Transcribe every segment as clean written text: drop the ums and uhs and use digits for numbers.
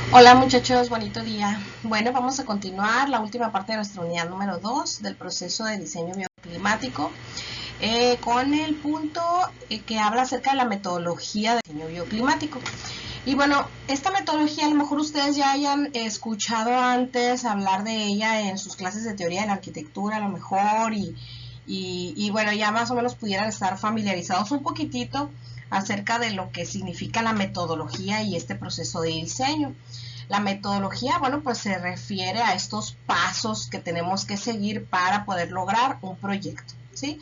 Hola muchachos, bonito día. Bueno, vamos a continuar la última parte de nuestra unidad número 2 del proceso de diseño bioclimático con el punto que habla acerca de la metodología de diseño bioclimático. Y bueno, esta metodología a lo mejor ustedes ya hayan escuchado antes hablar de ella en sus clases de teoría de la arquitectura a lo mejor y bueno, ya más o menos pudieran estar familiarizados un poquitito acerca de lo que significa la metodología y este proceso de diseño. La metodología, bueno, pues se refiere a estos pasos que tenemos que seguir para poder lograr un proyecto, ¿sí?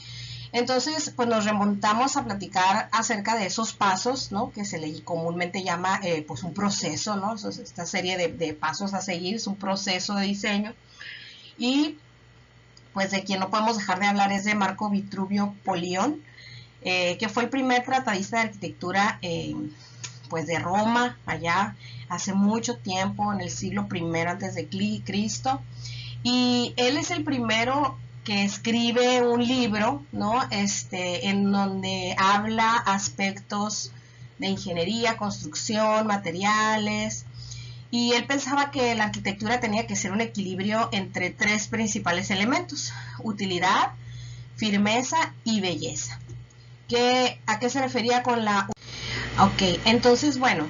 Entonces, pues nos remontamos a platicar acerca de esos pasos, ¿no? Que se le comúnmente llama, pues un proceso, ¿no? Entonces, esta serie de pasos a seguir es un proceso de diseño. Y, pues, de quien no podemos dejar de hablar es de Marco Vitruvio Polión, que fue el primer tratadista de arquitectura, pues de Roma, allá hace mucho tiempo, en el siglo I antes de Cristo, y él es el primero que escribe un libro, ¿no? En donde habla aspectos de ingeniería, construcción, materiales, y él pensaba que la arquitectura tenía que ser un equilibrio entre tres principales elementos: utilidad, firmeza y belleza. ¿A qué se refería con la? Ok, entonces, bueno,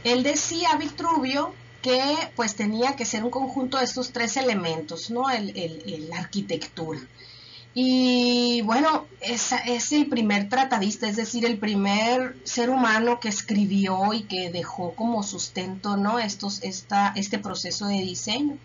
él decía, Vitruvio, que pues tenía que ser un conjunto de estos tres elementos, ¿no? La arquitectura. Y bueno, es el primer tratadista, es decir, el primer ser humano que escribió y que dejó como sustento, ¿no? Este proceso de diseño.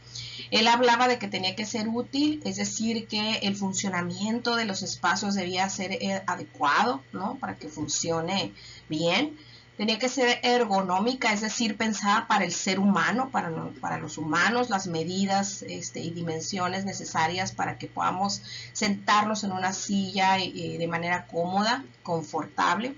Él hablaba de que tenía que ser útil, es decir, que el funcionamiento de los espacios debía ser adecuado, ¿no? Para que funcione bien. Tenía que ser ergonómica, es decir, pensada para el ser humano, para los humanos, las medidas y dimensiones necesarias para que podamos sentarnos en una silla de manera cómoda, confortable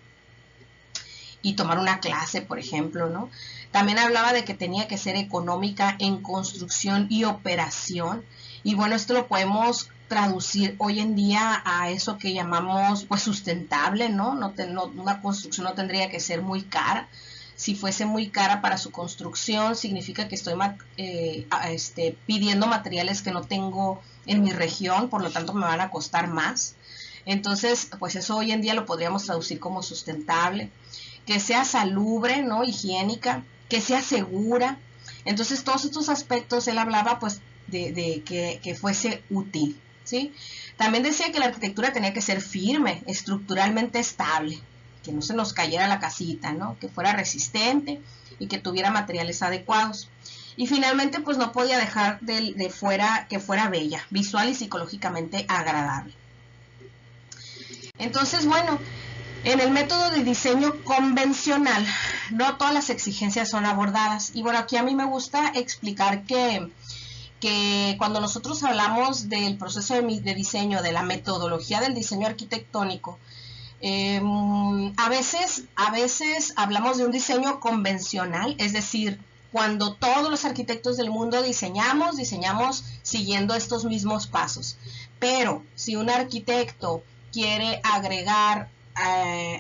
y tomar una clase, por ejemplo, ¿no? También hablaba de que tenía que ser económica en construcción y operación. Y bueno, esto lo podemos traducir hoy en día a eso que llamamos pues sustentable, ¿no? Una construcción no tendría que ser muy cara. Si fuese muy cara para su construcción, significa que estoy pidiendo materiales que no tengo en mi región, por lo tanto me van a costar más. Entonces, pues eso hoy en día lo podríamos traducir como sustentable, que sea salubre, ¿no? Higiénica, que sea segura. Entonces, todos estos aspectos él hablaba pues de que fuese útil, ¿sí? También decía que la arquitectura tenía que ser firme, estructuralmente estable, que no se nos cayera la casita, ¿no? Que fuera resistente y que tuviera materiales adecuados. Y finalmente, pues no podía dejar de fuera que fuera bella, visual y psicológicamente agradable. Entonces, bueno, en el método de diseño convencional, no todas las exigencias son abordadas. Y bueno, aquí a mí me gusta explicar que cuando nosotros hablamos del proceso de diseño, de la metodología del diseño arquitectónico, a veces hablamos de un diseño convencional, es decir, cuando todos los arquitectos del mundo diseñamos siguiendo estos mismos pasos. Pero si un arquitecto quiere agregar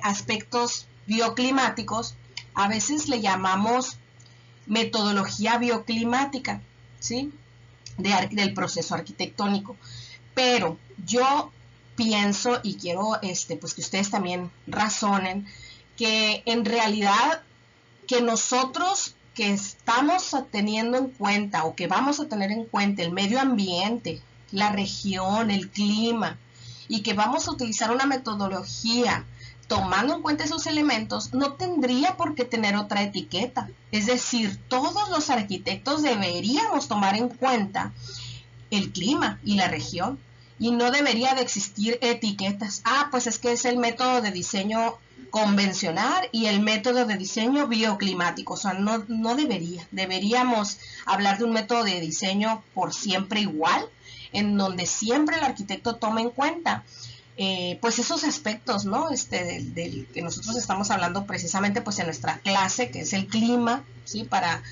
aspectos bioclimáticos, a veces le llamamos metodología bioclimática, ¿sí? Del proceso arquitectónico. Pero yo pienso y quiero pues que ustedes también razonen que en realidad que nosotros que estamos teniendo en cuenta o que vamos a tener en cuenta el medio ambiente, la región, el clima, y que vamos a utilizar una metodología tomando en cuenta esos elementos, no tendría por qué tener otra etiqueta. Es decir, todos los arquitectos deberíamos tomar en cuenta el clima y la región, y no debería de existir etiquetas. Pues es que es el método de diseño convencional y el método de diseño bioclimático. O sea, no deberíamos hablar de un método de diseño por siempre igual, en donde siempre el arquitecto tome en cuenta pues esos aspectos, ¿no? Del que nosotros estamos hablando precisamente pues en nuestra clase, que es el clima, ¿sí? Para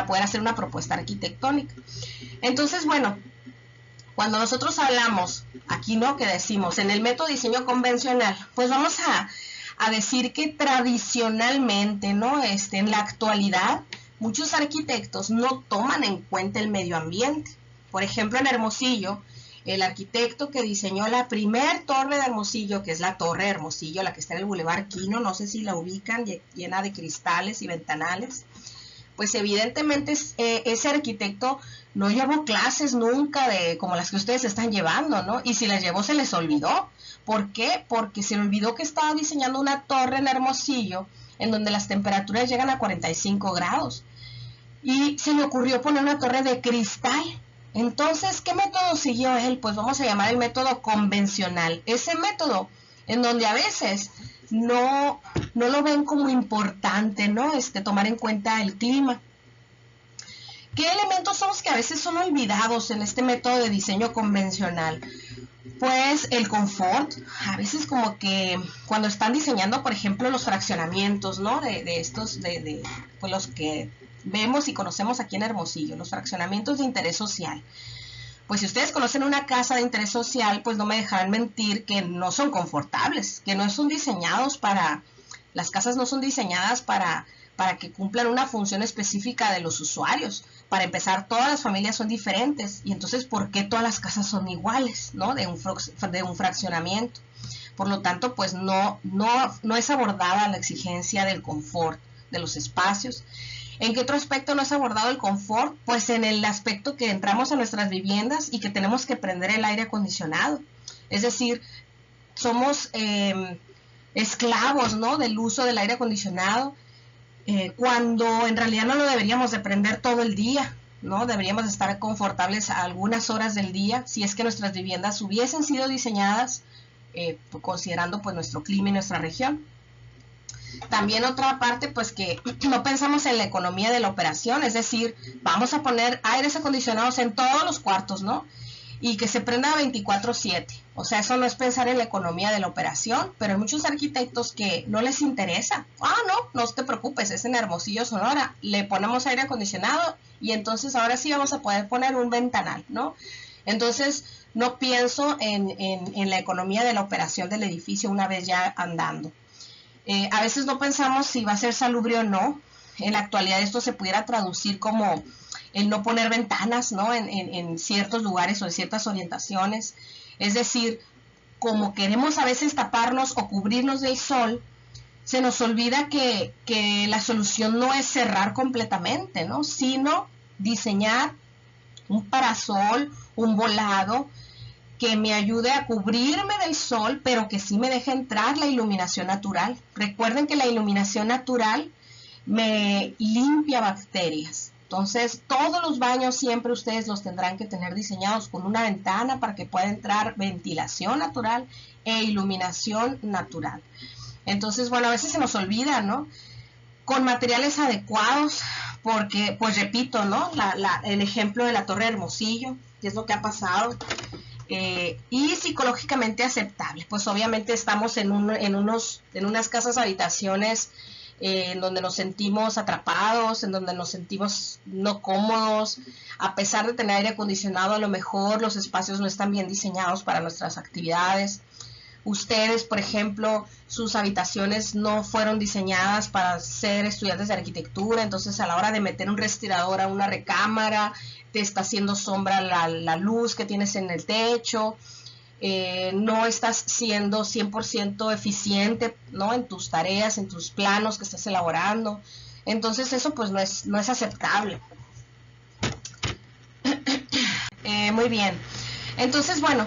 poder hacer una propuesta arquitectónica. Entonces, bueno, cuando nosotros hablamos aquí, ¿no? Que decimos en el método de diseño convencional, pues vamos a decir que tradicionalmente, ¿no? En la actualidad, muchos arquitectos no toman en cuenta el medio ambiente. Por ejemplo, en Hermosillo, el arquitecto que diseñó la primer torre de Hermosillo, que es la Torre de Hermosillo, la que está en el Boulevard Quino, no sé si la ubican, llena de cristales y ventanales, pues evidentemente ese arquitecto no llevó clases nunca de como las que ustedes están llevando, ¿no? Y si las llevó se les olvidó. ¿Por qué? Porque se le olvidó que estaba diseñando una torre en Hermosillo en donde las temperaturas llegan a 45 grados. Y se le ocurrió poner una torre de cristal. Entonces, ¿qué método siguió él? Pues vamos a llamar el método convencional. Ese método en donde a veces no lo ven como importante, ¿no? Tomar en cuenta el clima. ¿Qué elementos son los que a veces son olvidados en este método de diseño convencional? Pues el confort, a veces como que cuando están diseñando, por ejemplo, los fraccionamientos, ¿no? Pues los que vemos y conocemos aquí en Hermosillo, los fraccionamientos de interés social. Pues si ustedes conocen una casa de interés social, pues no me dejarán mentir que no son confortables, que no son diseñados las casas no son diseñadas para que cumplan una función específica de los usuarios. Para empezar, todas las familias son diferentes, y entonces, ¿por qué todas las casas son iguales, ¿no? De un fraccionamiento. Por lo tanto, pues no es abordada la exigencia del confort de los espacios. ¿En qué otro aspecto no es abordado el confort? Pues en el aspecto que entramos a nuestras viviendas y que tenemos que prender el aire acondicionado. Es decir, somos esclavos, ¿no? Del uso del aire acondicionado, cuando en realidad no lo deberíamos de prender todo el día, ¿no? Deberíamos estar confortables a algunas horas del día, si es que nuestras viviendas hubiesen sido diseñadas considerando pues nuestro clima y nuestra región. También otra parte, pues que no pensamos en la economía de la operación, es decir, vamos a poner aires acondicionados en todos los cuartos, ¿no? Y que se prenda 24/7. O sea, eso no es pensar en la economía de la operación, pero hay muchos arquitectos que no les interesa. No te preocupes, es en Hermosillo, Sonora, le ponemos aire acondicionado y entonces ahora sí vamos a poder poner un ventanal, ¿no? Entonces, no pienso en la economía de la operación del edificio una vez ya andando. A veces no pensamos si va a ser salubre o no. En la actualidad esto se pudiera traducir como el no poner ventanas, ¿no? En ciertos lugares o en ciertas orientaciones. Es decir, como queremos a veces taparnos o cubrirnos del sol, se nos olvida que la solución no es cerrar completamente, ¿no? Sino diseñar un parasol, un volado, que me ayude a cubrirme del sol, pero que sí me deje entrar la iluminación natural. Recuerden que la iluminación natural me limpia bacterias. Entonces, todos los baños siempre ustedes los tendrán que tener diseñados con una ventana para que pueda entrar ventilación natural e iluminación natural. Entonces, bueno, a veces se nos olvida, ¿no? Con materiales adecuados, porque, pues repito, ¿no? El ejemplo de la Torre de Hermosillo, que es lo que ha pasado. Y psicológicamente aceptable, pues obviamente estamos en unas casas habitaciones en donde nos sentimos atrapados, en donde nos sentimos no cómodos, a pesar de tener aire acondicionado, a lo mejor los espacios no están bien diseñados para nuestras actividades. Ustedes, por ejemplo, sus habitaciones no fueron diseñadas para ser estudiantes de arquitectura, entonces a la hora de meter un respirador a una recámara, te está haciendo sombra la luz que tienes en el techo, no estás siendo 100% eficiente, ¿no? En tus tareas, en tus planos que estás elaborando. Entonces eso pues no es aceptable. Muy bien. Entonces, bueno,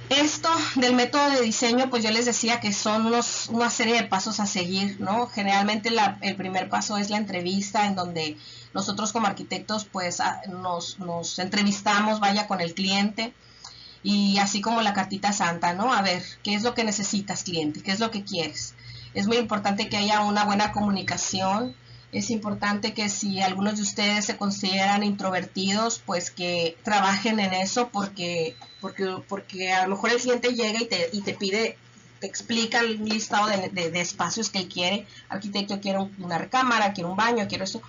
esto del método de diseño, pues yo les decía que son una serie de pasos a seguir, ¿no? Generalmente el primer paso es la entrevista, en donde nosotros como arquitectos pues nos entrevistamos, vaya, con el cliente, y así como la cartita santa, ¿no? A ver, ¿qué es lo que necesitas, cliente? ¿Qué es lo que quieres? Es muy importante que haya una buena comunicación. Es importante que si algunos de ustedes se consideran introvertidos, pues que trabajen en eso, porque a lo mejor el cliente llega y te pide, te explica el listado de espacios que él quiere. Arquitecto, quiero una recámara, quiero un baño, quiero esto.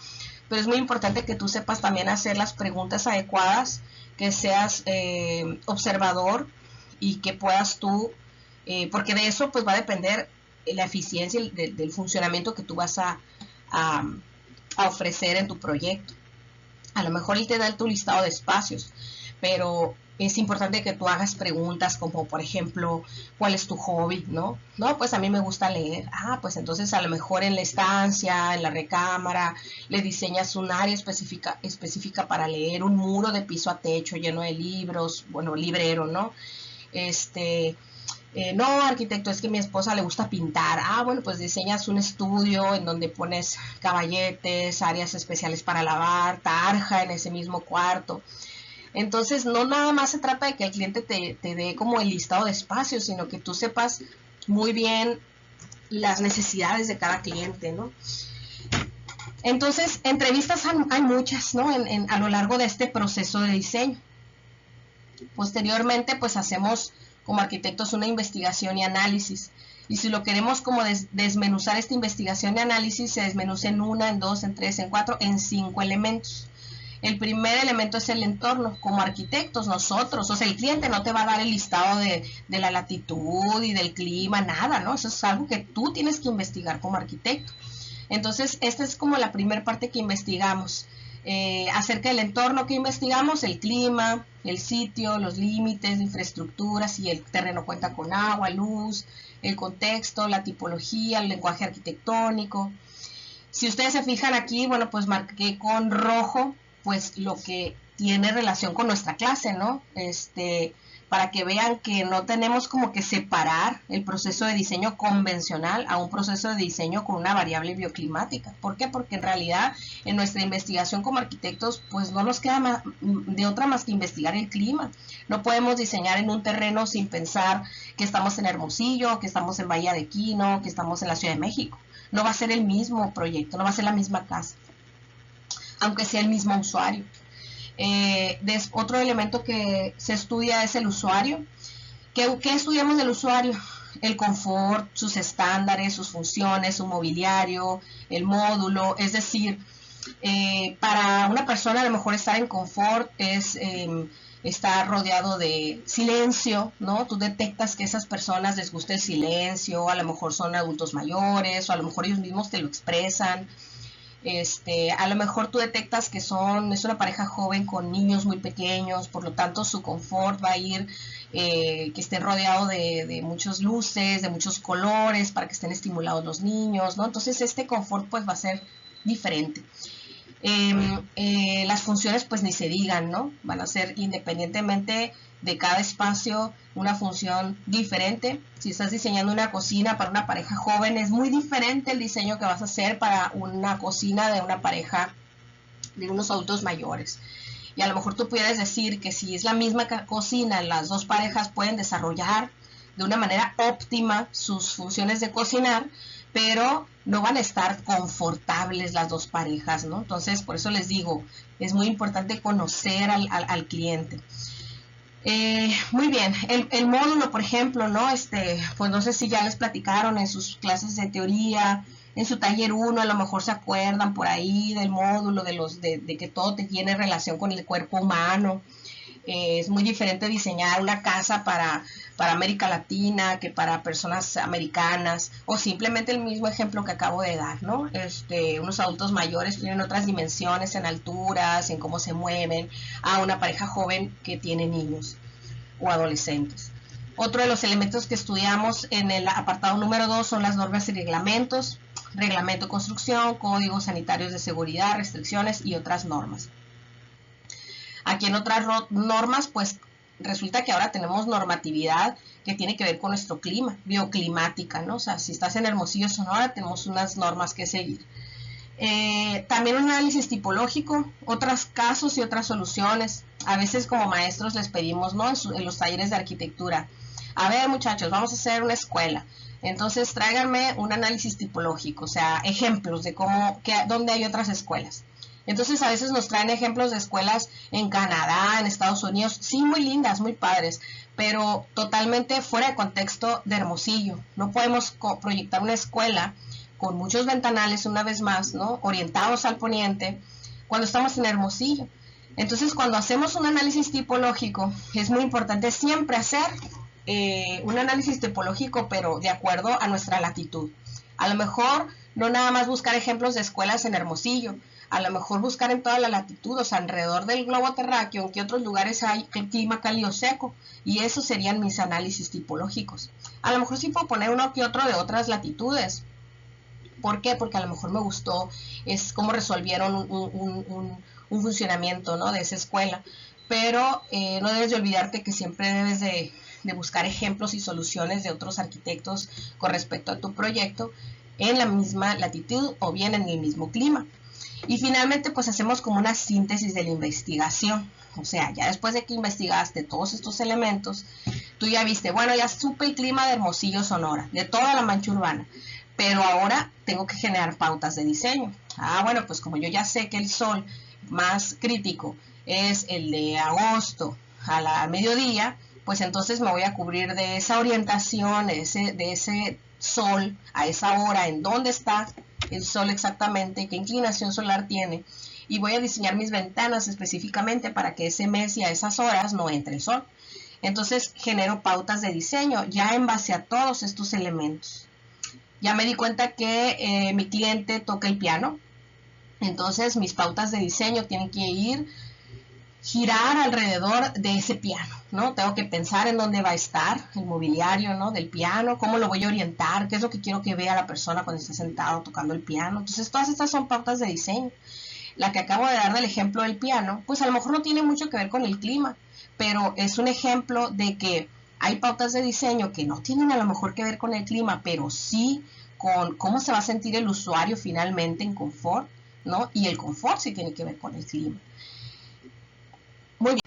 Pero es muy importante que tú sepas también hacer las preguntas adecuadas, que seas observador y que puedas tú, porque de eso pues va a depender la eficiencia del funcionamiento que tú vas a a ofrecer en tu proyecto. A lo mejor él te da tu listado de espacios, pero es importante que tú hagas preguntas como, por ejemplo, ¿cuál es tu hobby? ¿No? No, pues a mí me gusta leer. Ah, pues entonces a lo mejor en la estancia, en la recámara, le diseñas un área específica para leer, un muro de piso a techo lleno de libros, bueno, librero, ¿no? No, arquitecto, es que a mi esposa le gusta pintar. Ah, bueno, pues diseñas un estudio en donde pones caballetes, áreas especiales para lavar, tarja en ese mismo cuarto. Entonces, no nada más se trata de que el cliente te dé como el listado de espacios, sino que tú sepas muy bien las necesidades de cada cliente, ¿no? Entonces, entrevistas hay muchas, ¿no? A lo largo de este proceso de diseño. Posteriormente, pues hacemos como arquitectos una investigación y análisis. Y si lo queremos como desmenuzar esta investigación y análisis, se desmenuza en 1, en 2, en 3, en 4, en 5 elementos. El primer elemento es el entorno. Como arquitectos, nosotros, o sea, el cliente no te va a dar el listado de la latitud y del clima, nada, ¿no? Eso es algo que tú tienes que investigar como arquitecto. Entonces, esta es como la primera parte que investigamos. Acerca del entorno que investigamos, el clima, el sitio, los límites, la infraestructura, si el terreno cuenta con agua, luz, el contexto, la tipología, el lenguaje arquitectónico. Si ustedes se fijan aquí, bueno, pues marqué con rojo, pues lo que tiene relación con nuestra clase, ¿no? Para que vean que no tenemos como que separar el proceso de diseño convencional a un proceso de diseño con una variable bioclimática. ¿Por qué? Porque en realidad en nuestra investigación como arquitectos pues no nos queda de otra más que investigar el clima. No podemos diseñar en un terreno sin pensar que estamos en Hermosillo, que estamos en Bahía de Quino, que estamos en la Ciudad de México. No va a ser el mismo proyecto, no va a ser la misma casa, aunque sea el mismo usuario. Otro elemento que se estudia es el usuario. ¿Qué estudiamos del usuario? El confort, sus estándares, sus funciones, su mobiliario, el módulo. Es decir, para una persona a lo mejor estar en confort es estar rodeado de silencio, ¿no? Tú detectas que a esas personas les gusta el silencio, a lo mejor son adultos mayores o a lo mejor ellos mismos te lo expresan. A lo mejor tú detectas que es una pareja joven con niños muy pequeños, por lo tanto su confort va a ir que estén rodeados de muchas luces, de muchos colores, para que estén estimulados los niños, ¿no? Entonces este confort pues va a ser diferente. Las funciones pues ni se digan, ¿no? Van a ser independientemente de cada espacio una función diferente. Si estás diseñando una cocina para una pareja joven, es muy diferente el diseño que vas a hacer para una cocina de una pareja de unos adultos mayores. Y a lo mejor tú pudieras decir que si es la misma cocina, las dos parejas pueden desarrollar de una manera óptima sus funciones de cocinar, pero no van a estar confortables las dos parejas, ¿no? Entonces, por eso les digo, es muy importante conocer al cliente. Muy bien, el módulo, por ejemplo, ¿no? Pues no sé si ya les platicaron en sus clases de teoría, en su taller 1, a lo mejor se acuerdan por ahí del módulo, de que todo tiene relación con el cuerpo humano. Es muy diferente diseñar una casa para América Latina que para personas americanas, o simplemente el mismo ejemplo que acabo de dar, ¿no? Unos adultos mayores tienen otras dimensiones en alturas, en cómo se mueven, a una pareja joven que tiene niños o adolescentes. Otro de los elementos que estudiamos en el apartado número 2 son las normas y reglamentos, reglamento de construcción, códigos sanitarios de seguridad, restricciones y otras normas. Aquí en otras normas, pues resulta que ahora tenemos normatividad que tiene que ver con nuestro clima, bioclimática, ¿no? O sea, si estás en Hermosillo, Sonora, tenemos unas normas que seguir. También un análisis tipológico, otros casos y otras soluciones. A veces como maestros les pedimos, ¿no? En los talleres de arquitectura, a ver muchachos, vamos a hacer una escuela. Entonces tráiganme un análisis tipológico, o sea, ejemplos de dónde hay otras escuelas. Entonces a veces nos traen ejemplos de escuelas en Canadá, en Estados Unidos, sí, muy lindas, muy padres, pero totalmente fuera de contexto de Hermosillo. No podemos proyectar una escuela con muchos ventanales, una vez más, ¿no? Orientados al poniente, cuando estamos en Hermosillo. Entonces, cuando hacemos un análisis tipológico, es muy importante siempre hacer un análisis tipológico, pero de acuerdo a nuestra latitud. A lo mejor no nada más buscar ejemplos de escuelas en Hermosillo, a lo mejor buscar en toda la latitud, o sea, alrededor del globo terráqueo, en qué otros lugares hay clima cálido seco, y esos serían mis análisis tipológicos. A lo mejor sí puedo poner uno que otro de otras latitudes. ¿Por qué? Porque a lo mejor me gustó es cómo resolvieron un funcionamiento, ¿no?, de esa escuela. Pero no debes de olvidarte que siempre debes de buscar ejemplos y soluciones de otros arquitectos con respecto a tu proyecto en la misma latitud o bien en el mismo clima. Y finalmente pues hacemos como una síntesis de la investigación. O sea, ya después de que investigaste todos estos elementos, tú ya viste, bueno, ya supe el clima de Hermosillo, Sonora, de toda la mancha urbana, pero ahora tengo que generar pautas de diseño. Ah, bueno, pues como yo ya sé que el sol más crítico es el de agosto a la mediodía, pues entonces me voy a cubrir de esa orientación, de ese sol a esa hora, en dónde está el sol exactamente, qué inclinación solar tiene, y voy a diseñar mis ventanas específicamente para que ese mes y a esas horas no entre el sol. Entonces genero pautas de diseño ya en base a todos estos elementos. Ya me di cuenta que mi cliente toca el piano, entonces mis pautas de diseño tienen que girar alrededor de ese piano, ¿no? Tengo que pensar en dónde va a estar el mobiliario, ¿no?, del piano, cómo lo voy a orientar, qué es lo que quiero que vea la persona cuando esté sentado tocando el piano. Entonces todas estas son pautas de diseño. La que acabo de dar del ejemplo del piano, pues a lo mejor no tiene mucho que ver con el clima, pero es un ejemplo de que hay pautas de diseño que no tienen a lo mejor que ver con el clima, pero sí con cómo se va a sentir el usuario finalmente en confort, ¿no? Y el confort sí tiene que ver con el clima. Muy bien.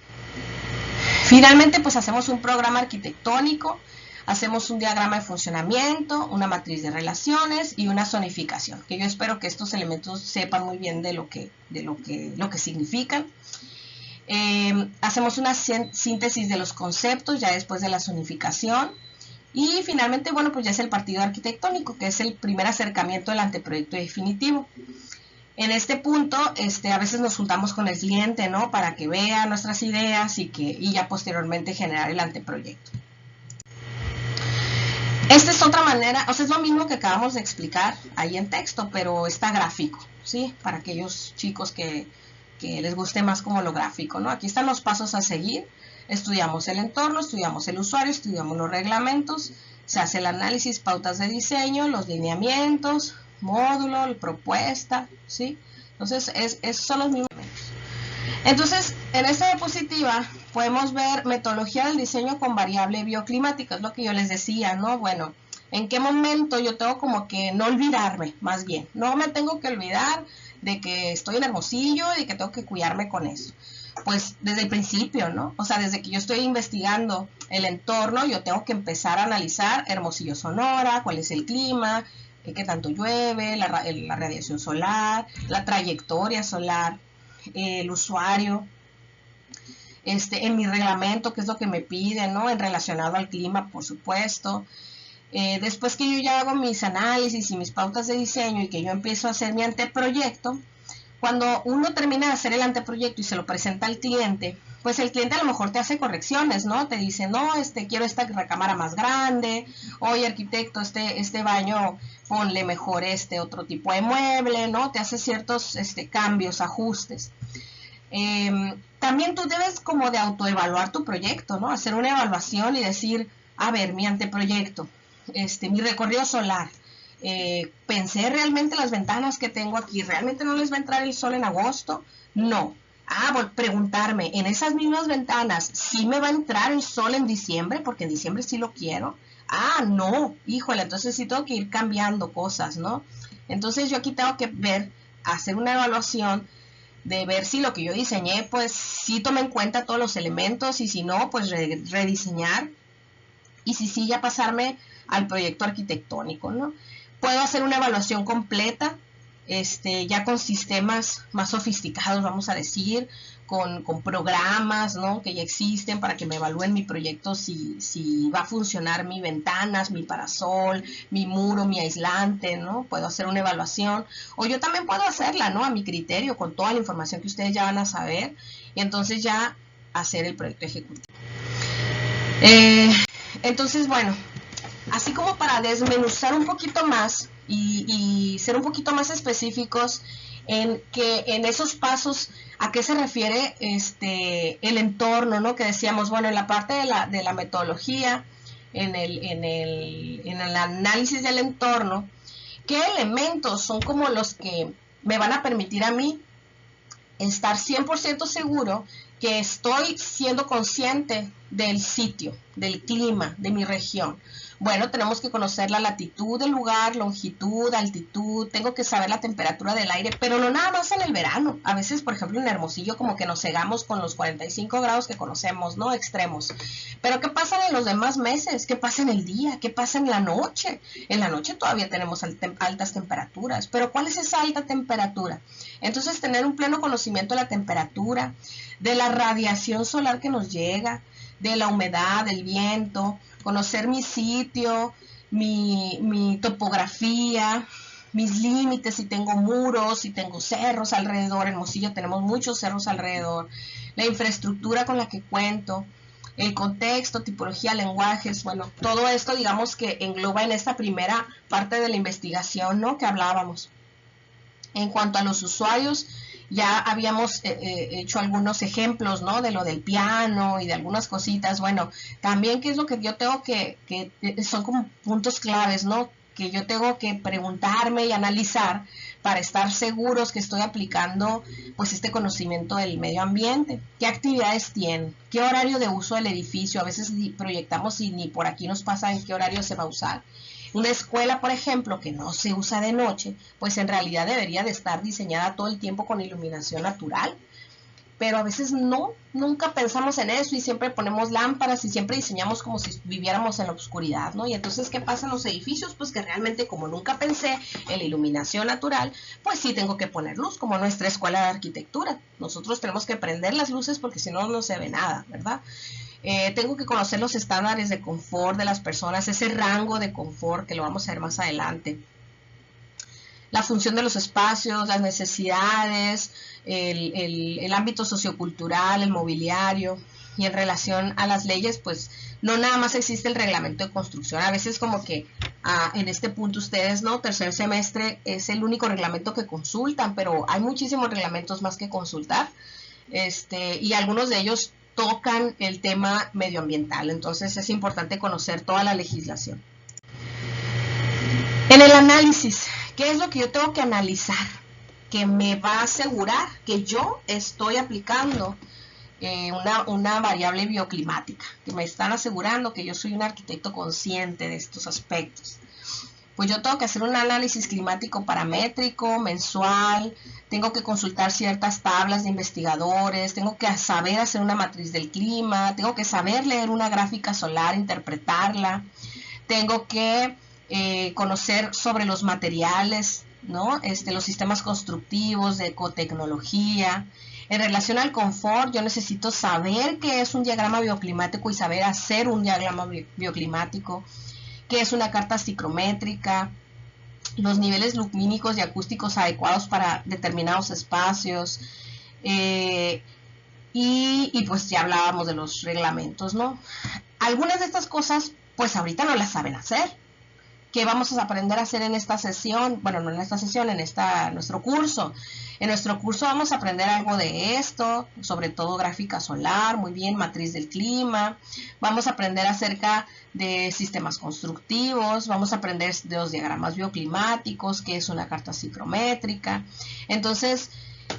Finalmente, pues hacemos un programa arquitectónico, hacemos un diagrama de funcionamiento, una matriz de relaciones y una zonificación, que yo espero que estos elementos sepan muy bien de lo que significan. Hacemos una síntesis de los conceptos ya después de la zonificación. Y finalmente, bueno, pues ya es el partido arquitectónico, que es el primer acercamiento del anteproyecto definitivo. En este punto, a veces nos juntamos con el cliente, ¿no?, para que vea nuestras ideas y ya posteriormente generar el anteproyecto. Esta es otra manera, o sea, es lo mismo que acabamos de explicar ahí en texto, pero está gráfico, ¿sí? Para aquellos chicos que les guste más como lo gráfico, ¿no? Aquí están los pasos a seguir. Estudiamos el entorno, estudiamos el usuario, estudiamos los reglamentos, se hace el análisis, pautas de diseño, los lineamientos, módulo, propuesta, ¿sí? Entonces, esos son los mismos elementos. Entonces, en esta diapositiva podemos ver metodología del diseño con variable bioclimática, es lo que yo les decía, ¿no? Bueno, ¿en qué momento yo tengo como que no olvidarme, más bien? No me tengo que olvidar de que estoy en Hermosillo y que tengo que cuidarme con eso. Pues desde el principio, ¿no? O sea, desde que yo estoy investigando el entorno, yo tengo que empezar a analizar Hermosillo, Sonora, cuál es el clima, qué tanto llueve, la radiación solar, la trayectoria solar, el usuario, en mi reglamento, qué es lo que me piden, ¿no?, en relacionado al clima, por supuesto. Después que yo ya hago mis análisis y mis pautas de diseño y que yo empiezo a hacer mi anteproyecto, cuando uno termina de hacer el anteproyecto y se lo presenta al cliente, pues el cliente a lo mejor te hace correcciones, ¿no? Te dice, no, quiero esta recámara más grande, oye, arquitecto, este baño, ponle mejor otro tipo de mueble, ¿no? Te hace ciertos cambios, ajustes. También tú debes como de autoevaluar tu proyecto, ¿no? Hacer una evaluación y decir, a ver, mi anteproyecto, mi recorrido solar, pensé realmente las ventanas que tengo aquí, ¿realmente no les va a entrar el sol en agosto? No. Preguntarme, ¿en esas mismas ventanas sí me va a entrar el sol en diciembre? Porque en diciembre sí lo quiero. No, híjole, entonces sí tengo que ir cambiando cosas, ¿no? Entonces yo aquí tengo que hacer una evaluación de ver si lo que yo diseñé, pues sí toma en cuenta todos los elementos, y si no, pues rediseñar, y si sí, ya pasarme al proyecto arquitectónico, ¿no? Puedo hacer una evaluación completa, ya con sistemas más sofisticados, vamos a decir, con programas, ¿no?, que ya existen para que me evalúen mi proyecto, si va a funcionar mi ventanas, mi parasol, mi muro, mi aislante, ¿no? Puedo hacer una evaluación, o yo también puedo hacerla, ¿no?, a mi criterio, con toda la información que ustedes ya van a saber, y entonces ya hacer el proyecto ejecutivo. Entonces, bueno, así como para desmenuzar un poquito más y ser un poquito más específicos en esos pasos, a qué se refiere el entorno, ¿no? Que decíamos, bueno, en la parte de la metodología, en el análisis del entorno, ¿qué elementos son como los que me van a permitir a mí estar 100% seguro que estoy siendo consciente del sitio, del clima, de mi región? Bueno, tenemos que conocer la latitud del lugar, longitud, altitud, tengo que saber la temperatura del aire, pero no nada más en el verano. A veces, por ejemplo, en Hermosillo como que nos cegamos con los 45 grados que conocemos, ¿no? Extremos. Pero ¿qué pasa en los demás meses? ¿Qué pasa en el día? ¿Qué pasa en la noche? En la noche todavía tenemos altas temperaturas, pero ¿cuál es esa alta temperatura? Entonces, tener un pleno conocimiento de la temperatura, de la radiación solar que nos llega, de la humedad, del viento, conocer mi sitio, mi topografía, mis límites, si tengo muros, si tengo cerros alrededor. En Hermosillo tenemos muchos cerros alrededor, la infraestructura con la que cuento, el contexto, tipología, lenguajes. Bueno, todo esto digamos que engloba en esta primera parte de la investigación, ¿no?, que hablábamos. En cuanto a los usuarios, ya habíamos hecho algunos ejemplos, ¿no?, de lo del piano y de algunas cositas. Bueno, también qué es lo que yo tengo que son como puntos claves, ¿no?, que yo tengo que preguntarme y analizar para estar seguros que estoy aplicando pues este conocimiento del medio ambiente. ¿Qué actividades tiene? ¿Qué horario de uso del edificio? A veces proyectamos y ni por aquí nos pasa en qué horario se va a usar. Una escuela, por ejemplo, que no se usa de noche, pues en realidad debería de estar diseñada todo el tiempo con iluminación natural, pero a veces nunca pensamos en eso y siempre ponemos lámparas y siempre diseñamos como si viviéramos en la oscuridad, ¿no? Y entonces, ¿qué pasa en los edificios? Pues que realmente, como nunca pensé en la iluminación natural, pues sí tengo que poner luz, como nuestra escuela de arquitectura. Nosotros tenemos que prender las luces porque si no, no se ve nada, ¿verdad? Tengo que conocer los estándares de confort de las personas, ese rango de confort que lo vamos a ver más adelante. La función de los espacios, las necesidades, el ámbito sociocultural, el mobiliario. Y en relación a las leyes, pues no nada más existe el reglamento de construcción. A veces como que en este punto ustedes, ¿no?, tercer semestre es el único reglamento que consultan, pero hay muchísimos reglamentos más que consultar. Y algunos de ellos tocan el tema medioambiental, entonces es importante conocer toda la legislación. En el análisis, ¿qué es lo que yo tengo que analizar? Que me va a asegurar que yo estoy aplicando una variable bioclimática, que me están asegurando que yo soy un arquitecto consciente de estos aspectos. Pues yo tengo que hacer un análisis climático paramétrico, mensual, tengo que consultar ciertas tablas de investigadores, tengo que saber hacer una matriz del clima, tengo que saber leer una gráfica solar, interpretarla, tengo que conocer sobre los materiales, ¿no?, los sistemas constructivos, de ecotecnología. En relación al confort, yo necesito saber qué es un diagrama bioclimático y saber hacer un diagrama bioclimático, qué es una carta psicométrica, los niveles lumínicos y acústicos adecuados para determinados espacios, y pues ya hablábamos de los reglamentos, ¿no? Algunas de estas cosas, pues ahorita no las saben hacer. ¿Qué vamos a aprender a hacer en esta sesión? Bueno, no en esta sesión, en nuestro curso. En nuestro curso vamos a aprender algo de esto, sobre todo gráfica solar, muy bien, matriz del clima. Vamos a aprender acerca de sistemas constructivos, vamos a aprender de los diagramas bioclimáticos, qué es una carta psicométrica. Entonces,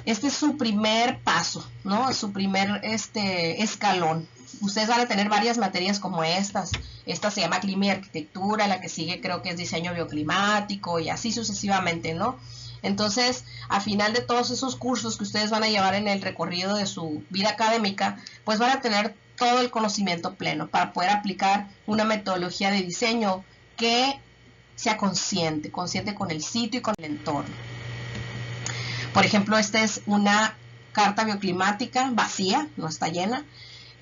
este es su primer paso, ¿no? Su primer escalón. Ustedes van a tener varias materias como estas. Esta se llama Clima y Arquitectura, la que sigue creo que es Diseño Bioclimático y así sucesivamente, ¿no? Entonces, a final de todos esos cursos que ustedes van a llevar en el recorrido de su vida académica, pues van a tener todo el conocimiento pleno para poder aplicar una metodología de diseño que sea consciente con el sitio y con el entorno. Por ejemplo, esta es una carta bioclimática vacía, no está llena,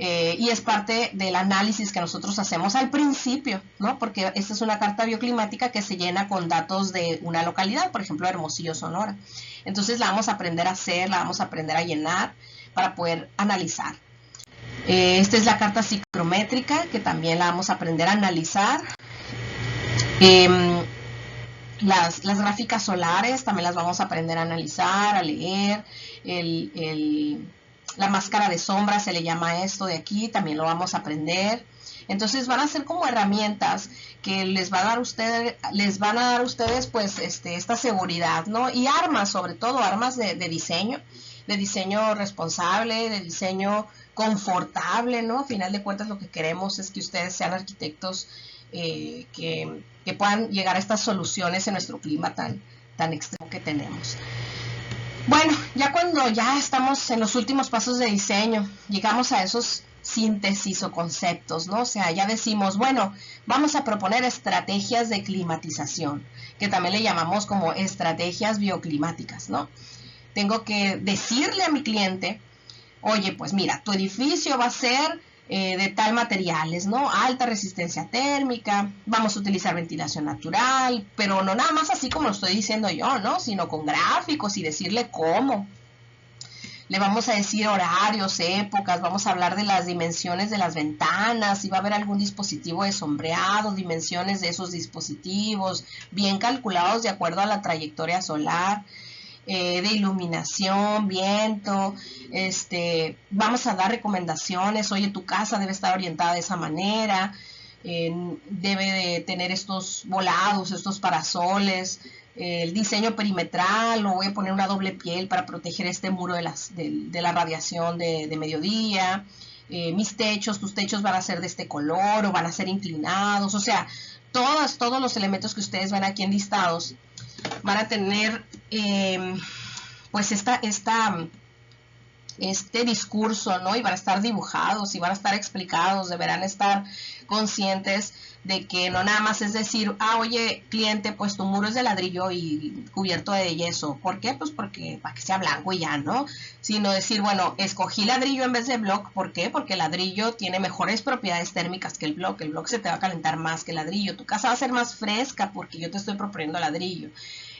y es parte del análisis que nosotros hacemos al principio, ¿no? Porque esta es una carta bioclimática que se llena con datos de una localidad, por ejemplo, Hermosillo, Sonora. Entonces la vamos a aprender a hacer, la vamos a aprender a llenar para poder analizar. Esta es la carta psicométrica, que también la vamos a aprender a analizar. Em, las gráficas solares también las vamos a aprender a analizar, a leer. La máscara de sombra se le llama esto de aquí, también lo vamos a aprender. Entonces van a ser como herramientas que les van a dar ustedes pues esta seguridad, ¿no? Y armas, sobre todo armas de diseño responsable, de diseño confortable, ¿no? A final de cuentas lo que queremos es que ustedes sean arquitectos que puedan llegar a estas soluciones en nuestro clima tan extremo que tenemos. Bueno, ya cuando ya estamos en los últimos pasos de diseño, llegamos a esos síntesis o conceptos, ¿no? O sea, ya decimos, bueno, vamos a proponer estrategias de climatización, que también le llamamos como estrategias bioclimáticas, ¿no? Tengo que decirle a mi cliente, oye, pues mira, tu edificio va a ser de tal materiales, ¿no? Alta resistencia térmica, vamos a utilizar ventilación natural, pero no nada más así como lo estoy diciendo yo, ¿no? Sino con gráficos y decirle cómo. Le vamos a decir horarios, épocas, vamos a hablar de las dimensiones de las ventanas, si va a haber algún dispositivo de sombreado, dimensiones de esos dispositivos, bien calculados de acuerdo a la trayectoria solar. De iluminación, viento, vamos a dar recomendaciones, oye, tu casa debe estar orientada de esa manera, debe de tener estos volados, estos parasoles, el diseño perimetral, o voy a poner una doble piel para proteger este muro de la radiación de mediodía, mis techos, tus techos van a ser de este color o van a ser inclinados, o sea, todos los elementos que ustedes ven aquí enlistados van a tener pues este discurso, ¿no? Y van a estar dibujados y van a estar explicados, deberán estar conscientes de que no nada más es decir, oye, cliente, pues tu muro es de ladrillo y cubierto de yeso. ¿Por qué? Pues porque para que sea blanco y ya, ¿no? Sino decir, bueno, escogí ladrillo en vez de block. ¿Por qué? Porque el ladrillo tiene mejores propiedades térmicas que el block. El block se te va a calentar más que el ladrillo. Tu casa va a ser más fresca porque yo te estoy proponiendo ladrillo.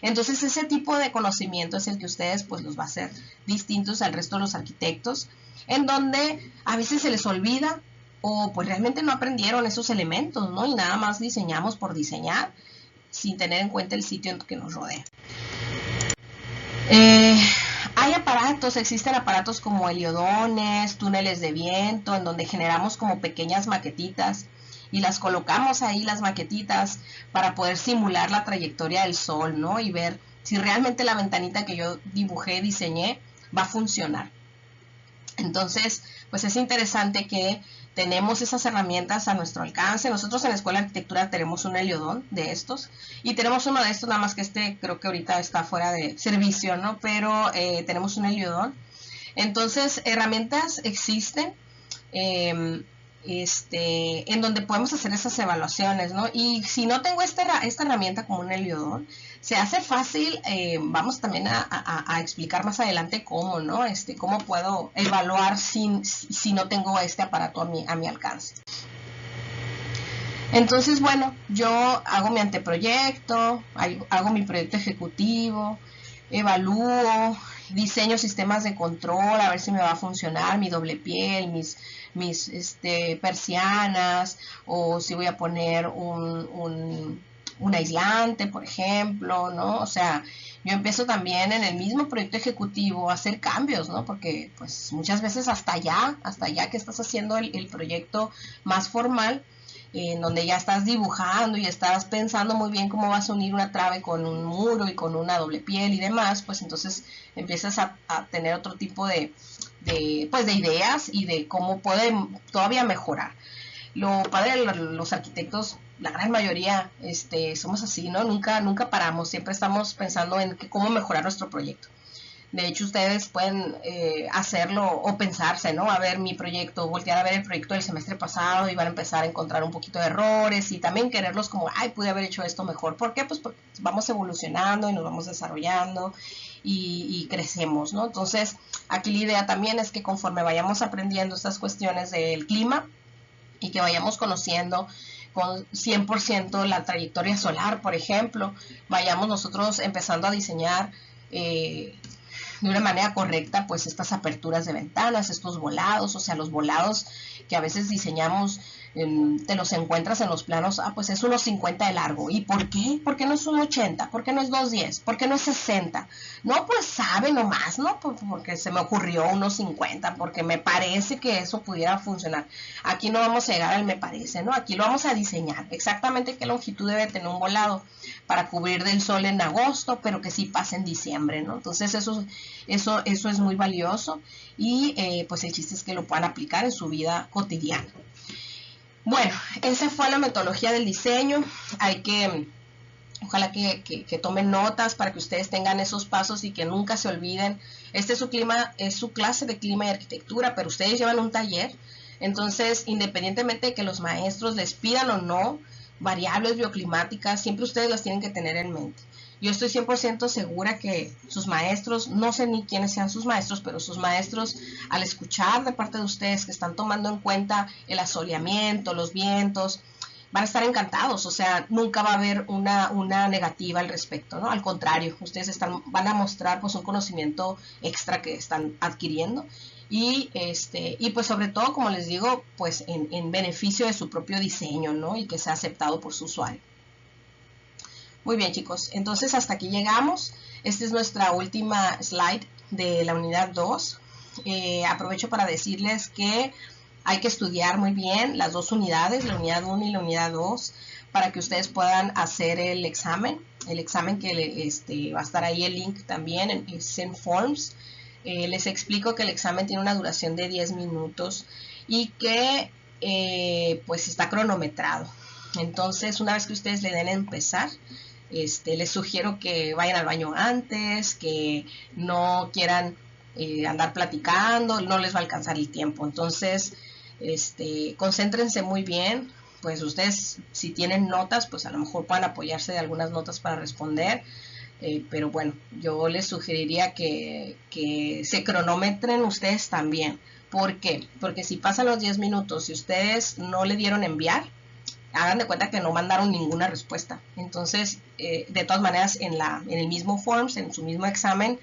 Entonces ese tipo de conocimiento es el que ustedes pues los va a hacer distintos al resto de los arquitectos, en donde a veces se les olvida o pues realmente no aprendieron esos elementos, ¿no? Y nada más diseñamos por diseñar sin tener en cuenta el sitio que nos rodea. Hay aparatos, existen aparatos como heliodones, túneles de viento, en donde generamos como pequeñas maquetitas y las colocamos ahí, las maquetitas, para poder simular la trayectoria del sol, ¿no? Y ver si realmente la ventanita que yo dibujé, diseñé, va a funcionar. Entonces, pues es interesante que tenemos esas herramientas a nuestro alcance. Nosotros en la Escuela de Arquitectura tenemos un heliodón de estos y tenemos uno de estos, nada más que creo que ahorita está fuera de servicio, ¿no? Pero tenemos un heliodón. Entonces, herramientas existen en donde podemos hacer esas evaluaciones, ¿no? Y si no tengo esta herramienta como un heliodón, se hace fácil, vamos también a explicar más adelante cómo, ¿no? Cómo puedo evaluar si no tengo este aparato a mi alcance. Entonces, bueno, yo hago mi anteproyecto, hago mi proyecto ejecutivo, evalúo, diseño sistemas de control, a ver si me va a funcionar mi doble piel, mis persianas, o si voy a poner un aislante, por ejemplo, ¿no? O sea, yo empiezo también en el mismo proyecto ejecutivo a hacer cambios, ¿no? Porque pues muchas veces hasta ya que estás haciendo el proyecto más formal, en donde ya estás dibujando y estás pensando muy bien cómo vas a unir una trave con un muro y con una doble piel y demás, pues entonces empiezas a tener otro tipo de ideas y de cómo pueden todavía mejorar. Lo padre de los arquitectos, la gran mayoría, somos así, ¿no? Nunca paramos, siempre estamos pensando en cómo mejorar nuestro proyecto. De hecho, ustedes pueden hacerlo o pensarse, ¿no? A ver mi proyecto, voltear a ver el proyecto del semestre pasado y van a empezar a encontrar un poquito de errores y también quererlos como, pude haber hecho esto mejor. ¿Por qué? Pues porque vamos evolucionando y nos vamos desarrollando y crecemos, ¿no? Entonces, aquí la idea también es que conforme vayamos aprendiendo estas cuestiones del clima y que vayamos conociendo con 100% la trayectoria solar, por ejemplo, vayamos nosotros empezando a diseñar de una manera correcta pues estas aperturas de ventanas, estos volados, o sea, los volados que a veces diseñamos, te los encuentras en los planos, pues es 1.50 de largo. ¿Y por qué? ¿Por qué no es 1.80? ¿Por qué no es 2.10? ¿Por qué no es 60? No, pues sabe nomás, ¿no? Porque se me ocurrió 1.50, porque me parece que eso pudiera funcionar. Aquí no vamos a llegar al me parece, ¿no? Aquí lo vamos a diseñar. Exactamente qué longitud debe tener un volado para cubrir del sol en agosto, pero que sí pase en diciembre, ¿no? Entonces eso es muy valioso y pues el chiste es que lo puedan aplicar en su vida cotidiana. Bueno, esa fue la metodología del diseño. Ojalá que tomen notas para que ustedes tengan esos pasos y que nunca se olviden. Este es su clase de clima y arquitectura, pero ustedes llevan un taller. Entonces, independientemente de que los maestros les pidan o no variables bioclimáticas, siempre ustedes las tienen que tener en mente. Yo estoy 100% segura que sus maestros, no sé ni quiénes sean sus maestros, pero sus maestros, al escuchar de parte de ustedes que están tomando en cuenta el asoleamiento, los vientos, van a estar encantados. O sea, nunca va a haber una negativa al respecto, ¿no? Al contrario, ustedes van a mostrar pues un conocimiento extra que están adquiriendo y pues sobre todo, como les digo, pues en beneficio de su propio diseño, ¿no? Y que sea aceptado por su usuario. Muy bien, chicos, entonces hasta aquí llegamos. Esta es nuestra última slide de la unidad 2. Aprovecho para decirles que hay que estudiar muy bien las dos unidades, la unidad 1 y la unidad 2, para que ustedes puedan hacer el examen que va a estar ahí el link también en Forms. Les explico que el examen tiene una duración de 10 minutos y que pues está cronometrado. Entonces, una vez que ustedes le den a empezar, les sugiero que vayan al baño antes, que no quieran andar platicando, no les va a alcanzar el tiempo. Entonces, concéntrense muy bien. Pues ustedes, si tienen notas, pues a lo mejor puedan apoyarse de algunas notas para responder. Pero bueno, yo les sugeriría que se cronometren ustedes también. ¿Por qué? Porque si pasan los 10 minutos y ustedes no le dieron enviar, hagan de cuenta que no mandaron ninguna respuesta. Entonces, de todas maneras, en el mismo Forms, en su mismo examen,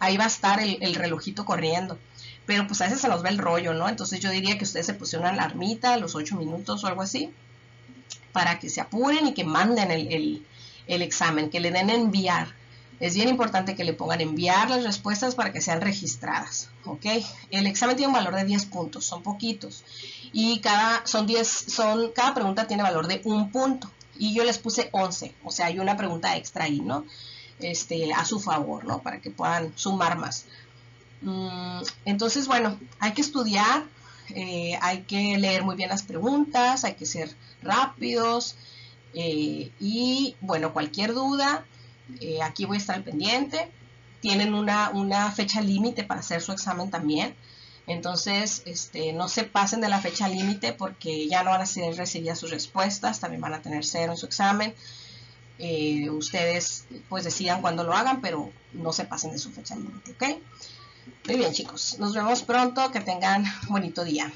ahí va a estar el relojito corriendo. Pero pues a veces se nos va el rollo, ¿no? Entonces yo diría que ustedes se pusieron una alarmita a los 8 minutos o algo así, para que se apuren y que manden el examen, que le den enviar. Es bien importante que le pongan enviar las respuestas para que sean registradas, ¿ok? El examen tiene un valor de 10 puntos, son poquitos. Y cada pregunta tiene valor de 1 punto. Y yo les puse 11, o sea, hay una pregunta extra ahí, ¿no? A su favor, ¿no? Para que puedan sumar más. Entonces, bueno, hay que estudiar, hay que leer muy bien las preguntas, hay que ser rápidos. Y bueno, cualquier duda, aquí voy a estar al pendiente. Tienen una fecha límite para hacer su examen también. Entonces, no se pasen de la fecha límite porque ya no van a ser recibidas sus respuestas, también van a tener 0 en su examen. Ustedes pues decidan cuándo lo hagan, pero no se pasen de su fecha límite, ¿ok? Muy bien, chicos, nos vemos pronto, que tengan un bonito día.